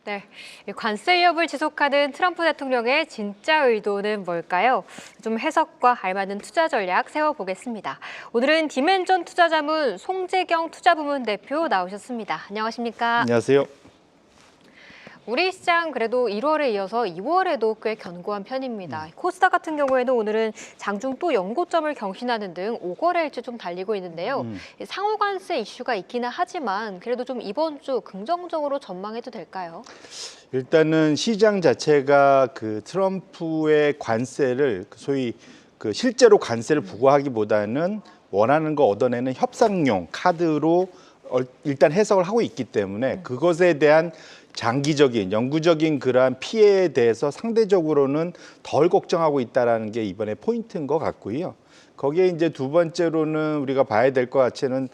네, 이 관세 위협을 지속하는 트럼프 대통령의 진짜 의도는 뭘까요? 좀 해석과 알맞은 투자 전략 세워보겠습니다. 오늘은 디멘전 투자자문 송재경 투자부문 대표 나오셨습니다. 안녕하십니까? 안녕하세요. 우리 시장 그래도 1월에 이어서 2월에도 꽤 견고한 편입니다. 코스닥 같은 경우에는 오늘은 장중 또 연고점을 경신하는 등 5거래일째 좀 달리고 있는데요. 상호 관세 이슈가 있기는 하지만 그래도 좀 이번 주 긍정적으로 전망해도 될까요? 일단은 시장 자체가 그 트럼프의 관세를 소위 그 실제로 관세를 부과하기보다는 원하는 거 얻어내는 협상용 카드로 일단 해석을 하고 있기 때문에 그것에 대한 장기적인 영구적인 그러한 피해에 대해서 상대적으로는 덜 걱정하고 있다라는 게 이번에 포인트인 것 같고요. 거기에 이제 두 번째로는 우리가 봐야 될 것 같이는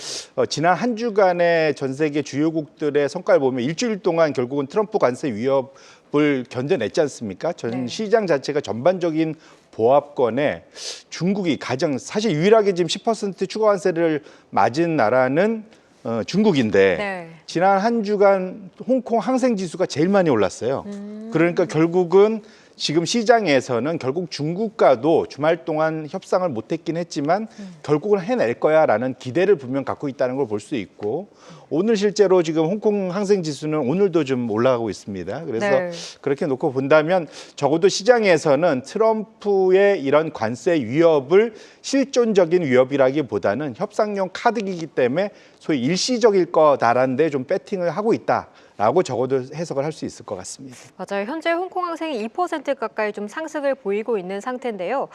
지난 한 주간의 전 세계 주요국들의 성과를 보면 일주일 동안 결국은 트럼프 관세 위협을 견뎌냈지 않습니까? 전 시장 자체가 전반적인 보합권에 중국이 가장 사실 유일하게 지금 10% 추가 관세를 맞은 나라는 중국인데 지난 한 주간 홍콩 항생 지수가 제일 많이 올랐어요. 그러니까 결국은 지금 시장에서는 결국 중국과도 주말 동안 협상을 못했긴 했지만 결국은 해낼 거야라는 기대를 분명 갖고 있다는 걸 볼 수 있고 오늘 실제로 지금 홍콩 항생 지수는 오늘도 좀 올라가고 있습니다. 그래서 그렇게 놓고 본다면 적어도 시장에서는 트럼프의 이런 관세 위협을 실존적인 위협이라기보다는 협상용 카드이기 때문에 소위 일시적일 거다라는 데 좀 배팅을 하고 있다라고 적어도 해석을 할 수 있을 것 같습니다. 맞아요. 현재 홍콩 항생이 2% 가까이 좀 상승을 보이고 있는 상태인데요.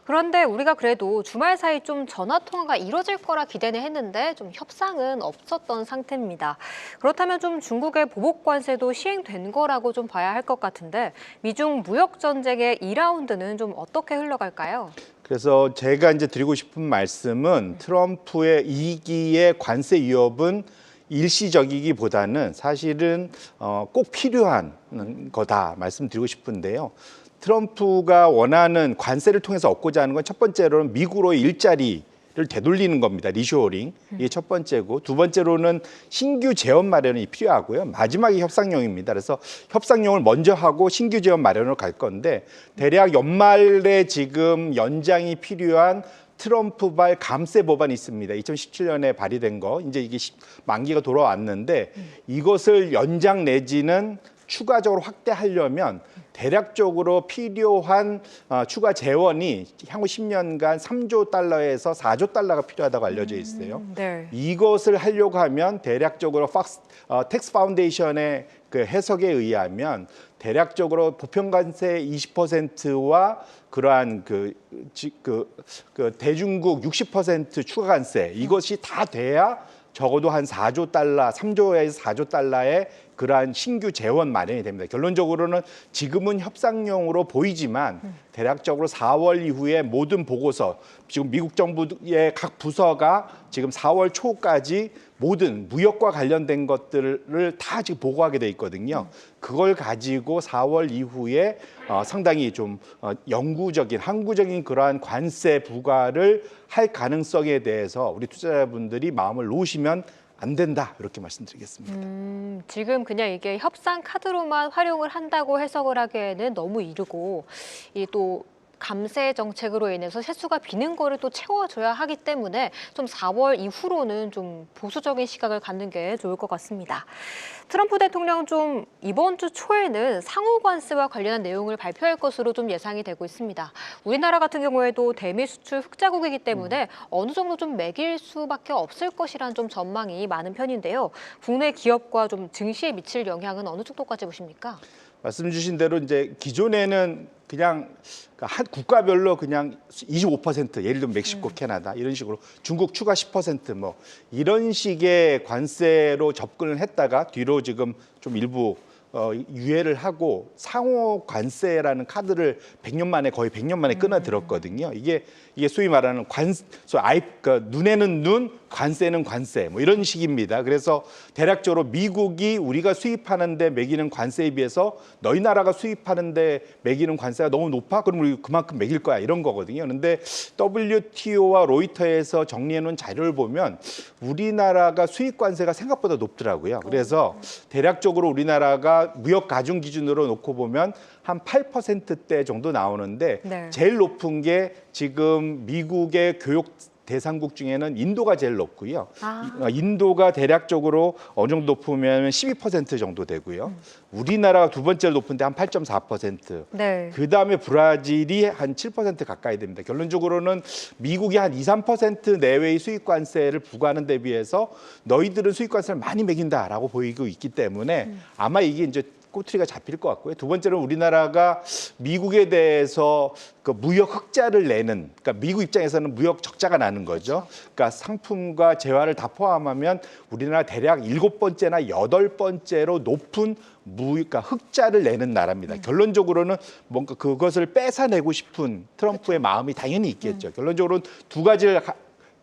그런데 우리가 그래도 주말 사이 좀 전화 통화가 이뤄질 거라 기대는 했는데 좀 협상은 없었던 상태입니다. 그렇다면 좀 중국의 보복 관세도 시행된 거라고 좀 봐야 할 것 같은데 미중 무역 전쟁의 2라운드는 좀 어떻게 흘러갈까요? 그래서 제가 이제 드리고 싶은 말씀은 트럼프의 2기의 관세 위협은 일시적이기보다는 사실은 꼭 필요한 거다 말씀드리고 싶은데요. 트럼프가 원하는 관세를 통해서 얻고자 하는 건 첫 번째로는 미국으로의 일자리를 되돌리는 겁니다. 리쇼어링. 이게 첫 번째고 두 번째로는 신규 재원 마련이 필요하고요. 마지막이 협상용입니다. 그래서 협상용을 먼저 하고 신규 재원 마련으로 갈 건데 대략 연말에 지금 연장이 필요한 트럼프발 감세 법안이 있습니다. 2017년에 발의된 거. 이제 이게 만기가 돌아왔는데 이것을 연장 내지는 추가적으로 확대하려면 대략적으로 필요한 추가 재원이 향후 10년간 3조 달러에서 4조 달러가 필요하다고 알려져 있어요. 이것을 하려고 하면 대략적으로 텍스 파운데이션의 그 해석에 의하면 대략적으로 보편관세 20%와 그러한 그 대중국 60% 추가 관세 이것이 다 돼야 적어도 한 4조 달러, 3조에서 4조 달러의 그러한 신규 재원 마련이 됩니다. 결론적으로는 지금은 협상용으로 보이지만 대략적으로 4월 이후에 모든 보고서, 지금 미국 정부의 각 부서가 지금 4월 초까지 모든 무역과 관련된 것들을 다 지금 보고하게 돼 있거든요. 그걸 가지고 4월 이후에 상당히 좀 영구적인, 항구적인 그러한 관세 부과를 할 가능성에 대해서 우리 투자자분들이 마음을 놓으시면 안 된다 이렇게 말씀드리겠습니다. 지금 그냥 이게 협상 카드로만 활용을 한다고 해석을 하기에는 너무 이르고 이 또 감세 정책으로 인해서 세수가 비는 거를 또 채워줘야 하기 때문에 좀 4월 이후로는 좀 보수적인 시각을 갖는 게 좋을 것 같습니다. 트럼프 대통령 좀 이번 주 초에는 상호 관세와 관련한 내용을 발표할 것으로 좀 예상이 되고 있습니다. 우리나라 같은 경우에도 대미 수출 흑자국이기 때문에 어느 정도 좀 매길 수밖에 없을 것이란 좀 전망이 많은 편인데요. 국내 기업과 좀 증시에 미칠 영향은 어느 정도까지 보십니까? 말씀 주신 대로 이제 기존에는 그냥 한 국가별로 그냥 25% 예를 들면 멕시코, 캐나다 이런 식으로 중국 추가 10% 이런 식의 관세로 접근을 했다가 뒤로 지금 좀 일부 유예를 하고 상호 관세라는 카드를 100년 만에 거의 100년 만에 끊어 들었거든요. 이게 소위 말하는 눈에는 눈, 관세는 관세 뭐 이런 식입니다. 그래서 대략적으로 미국이 우리가 수입하는데 매기는 관세에 비해서 너희 나라가 수입하는데 매기는 관세가 너무 높아? 그럼 우리 그만큼 매길 거야 이런 거거든요. 그런데 WTO와 로이터에서 정리해 놓은 자료를 보면 우리나라가 수입 관세가 생각보다 높더라고요. 그래서 대략적으로 우리나라가 무역 가중 기준으로 놓고 보면 한 8%대 정도 나오는데 네. 제일 높은 게 지금 미국의 교육 대상국 중에는 인도가 제일 높고요. 인도가 대략적으로 어느 정도 높으면 12% 정도 되고요. 우리나라가 두 번째로 높은데 한 8.4%. 네. 그다음에 브라질이 한 7% 가까이 됩니다. 결론적으로는 미국이 한 2, 3% 내외의 수입 관세를 부과하는 데 비해서 너희들은 수입 관세를 많이 매긴다라고 보이고 있기 때문에 아마 이게 이제 꼬투리가 잡힐 것 같고요. 두 번째는 우리나라가 미국에 대해서 그 무역 흑자를 내는, 그러니까 미국 입장에서는 무역 적자가 나는 거죠. 그러니까 상품과 재화를 다 포함하면 우리나라 대략 7번째나 8번째로 높은 그러니까 흑자를 내는 나라입니다. 결론적으로는 뭔가 그것을 뺏어내고 싶은 트럼프의 마음이 당연히 있겠죠. 결론적으로는 두 가지를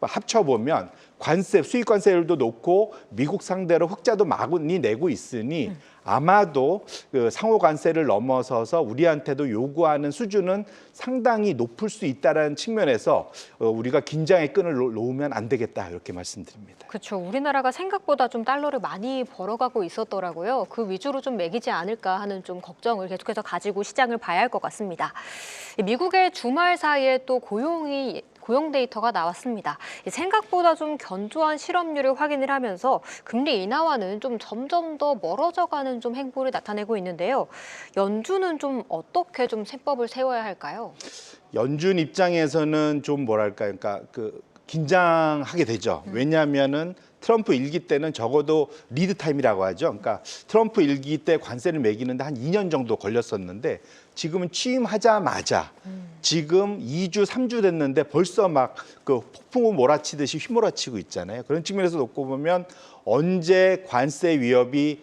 합쳐보면 관세, 수입 관세율도 높고 미국 상대로 흑자도 많이 내고 있으니 아마도 그 상호 관세를 넘어서서 우리한테도 요구하는 수준은 상당히 높을 수 있다는 측면에서 우리가 긴장의 끈을 놓으면 안 되겠다 이렇게 말씀드립니다. 그렇죠. 우리나라가 생각보다 좀 달러를 많이 벌어가고 있었더라고요. 그 위주로 좀 매기지 않을까 하는 좀 걱정을 계속해서 가지고 시장을 봐야 할 것 같습니다. 미국의 주말 사이에 또 고용 데이터가 나왔습니다. 생각보다 좀 견조한 실업률을 확인을 하면서 금리 인하와는 좀 점점 더 멀어져가는 좀 행보를 나타내고 있는데요. 연준은 좀 어떻게 좀 셈법을 세워야 할까요? 연준 입장에서는 좀 뭐랄까요, 그러니까 그 긴장하게 되죠. 왜냐하면은 트럼프 일기 때는 적어도 리드 타임이라고 하죠. 그러니까 트럼프 일기 때 관세를 매기는데 한 2년 정도 걸렸었는데 지금은 취임하자마자 지금 2주, 3주 됐는데 벌써 막 그 폭풍우 몰아치듯이 휘몰아치고 있잖아요. 그런 측면에서 놓고 보면 언제 관세 위협이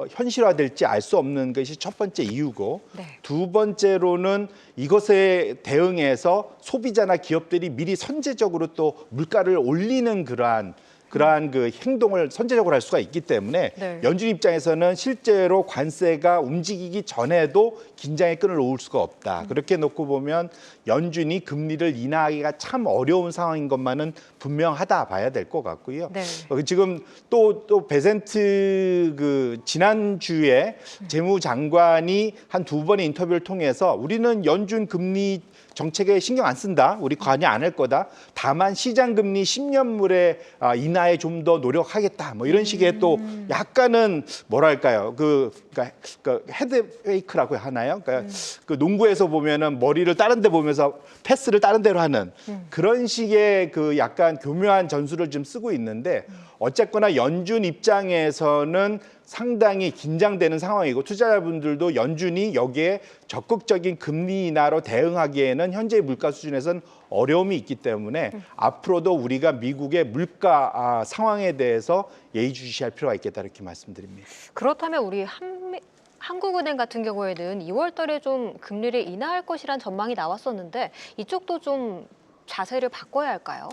현실화될지 알 수 없는 것이 첫 번째 이유고 네. 두 번째로는 이것에 대응해서 소비자나 기업들이 미리 선제적으로 또 물가를 올리는 그러한 그 행동을 선제적으로 할 수가 있기 때문에 네. 연준 입장에서는 실제로 관세가 움직이기 전에도 긴장의 끈을 놓을 수가 없다. 그렇게 놓고 보면 연준이 금리를 인하하기가 참 어려운 상황인 것만은 분명하다 봐야 될 것 같고요. 네. 지금 또 베센트 그 지난주에 재무장관이 한 두 번의 인터뷰를 통해서 우리는 연준 금리 정책에 신경 안 쓴다. 우리 관여 안 할 거다. 다만 시장 금리 10년물의 인하에 좀 더 노력하겠다. 뭐 이런 식의 또 약간은 뭐랄까요? 그러니까 헤드 페이크라고 하나요? 그러니까 그 농구에서 보면은 머리를 다른 데 보면서 패스를 다른 데로 하는 그런 식의 그 약간 교묘한 전술을 좀 쓰고 있는데 어쨌거나 연준 입장에서는 상당히 긴장되는 상황이고 투자자분들도 연준이 여기에 적극적인 금리 인하로 대응하기에는 현재 물가 수준에서는 어려움이 있기 때문에 앞으로도 우리가 미국의 물가 상황에 대해서 예의주시할 필요가 있겠다 이렇게 말씀드립니다. 그렇다면 우리 한국은행 같은 경우에는 2월 달에 좀 금리를 인하할 것이란 전망이 나왔었는데 이쪽도 좀 자세를 바꿔야 할까요?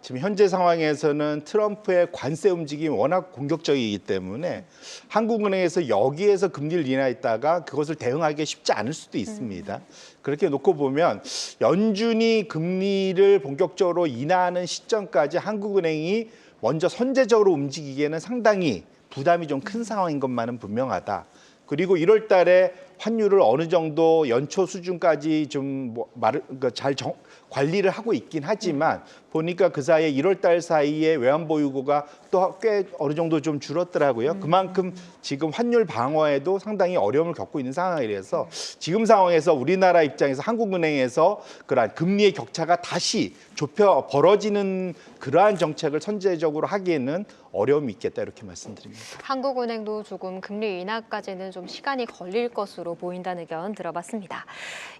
지금 현재 상황에서는 트럼프의 관세 움직임이 워낙 공격적이기 때문에 한국은행에서 여기에서 금리를 인하했다가 그것을 대응하기 쉽지 않을 수도 있습니다. 그렇게 놓고 보면 연준이 금리를 본격적으로 인하하는 시점까지 한국은행이 먼저 선제적으로 움직이기에는 상당히 부담이 좀 큰 상황인 것만은 분명하다. 그리고 1월 달에 환율을 어느 정도 연초 수준까지 좀 잘 관리를 하고 있긴 하지만 보니까 그 사이에 1월 달 사이에 외환보유고가 또 꽤 어느 정도 좀 줄었더라고요. 그만큼 지금 환율 방어에도 상당히 어려움을 겪고 있는 상황이라서 지금 상황에서 우리나라 입장에서 한국은행에서 그러한 금리의 격차가 다시 벌어지는 그러한 정책을 선제적으로 하기에는 어려움이 있겠다 이렇게 말씀드립니다. 한국은행도 조금 금리 인하까지는 좀 시간이 걸릴 것으로 것으로 보인다는 의견 들어봤습니다.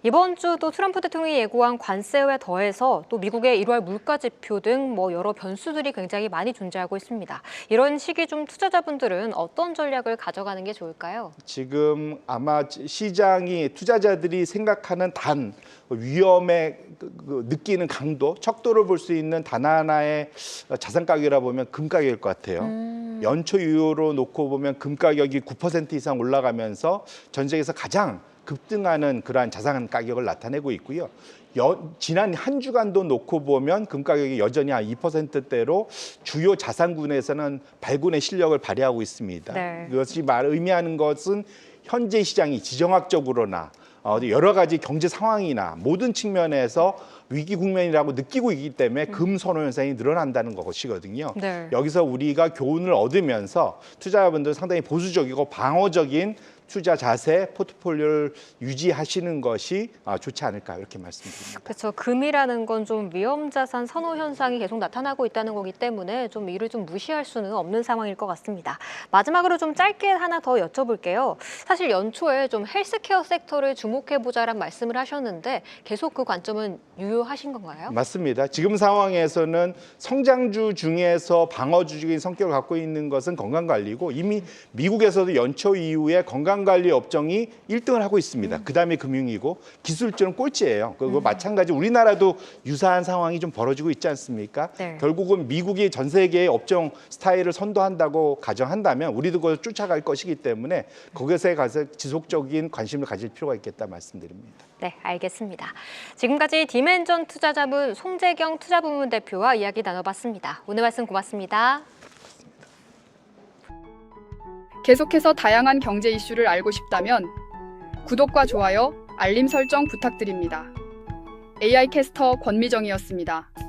이번 주도 트럼프 대통령이 예고한 관세에 더해서 또 미국의 1월 물가지표 등 여러 변수들이 굉장히 많이 존재하고 있습니다. 이런 시기 좀 투자자분들은 어떤 전략을 가져가는 게 좋을까요? 지금 아마 시장이 투자자들이 생각하는 위험에 느끼는 강도, 척도를 볼 수 있는 단 하나의 자산 가격이라 보면 금 가격일 것 같아요. 연초 이후로 놓고 보면 금 가격이 9% 이상 올라가면서 전 세계에서 가장 급등하는 그러한 자산 가격을 나타내고 있고요. 지난 한 주간도 놓고 보면 금 가격이 여전히 한 2%대로 주요 자산군에서는 발군의 실력을 발휘하고 있습니다. 네. 이것이 의미하는 것은 현재 시장이 지정학적으로나 여러 가지 경제 상황이나 모든 측면에서 위기 국면이라고 느끼고 있기 때문에 금 선호 현상이 늘어난다는 것이거든요. 네. 여기서 우리가 교훈을 얻으면서 투자자분들 상당히 보수적이고 방어적인 투자 자세, 포트폴리오를 유지하시는 것이 좋지 않을까 이렇게 말씀드립니다. 그렇죠. 금이라는 건 좀 위험 자산 선호 현상이 계속 나타나고 있다는 거기 때문에 좀 이를 좀 무시할 수는 없는 상황일 것 같습니다. 마지막으로 좀 짧게 하나 더 여쭤볼게요. 사실 연초에 좀 헬스케어 섹터를 주목해보자란 말씀을 하셨는데 계속 그 관점은 유효하신 건가요? 맞습니다. 지금 상황에서는 성장주 중에서 방어주적인 성격을 갖고 있는 것은 건강관리고 이미 미국에서도 연초 이후에 건강관리 업종이 1등을 하고 있습니다. 그다음에 금융이고 기술주는 꼴찌예요. 그리고 마찬가지 우리나라도 유사한 상황이 좀 벌어지고 있지 않습니까? 네. 결국은 미국이 전 세계의 업종 스타일을 선도한다고 가정한다면 우리도 그걸 쫓아갈 것이기 때문에 그것에 가서 지속적인 관심을 가질 필요가 있겠다 말씀드립니다. 네, 알겠습니다. 지금까지 디멘전 투자자문 송재경 투자부문 대표와 이야기 나눠봤습니다. 오늘 말씀 고맙습니다. 계속해서 다양한 경제 이슈를 알고 싶다면 구독과 좋아요, 알림 설정 부탁드립니다. AI 캐스터 권미정이었습니다.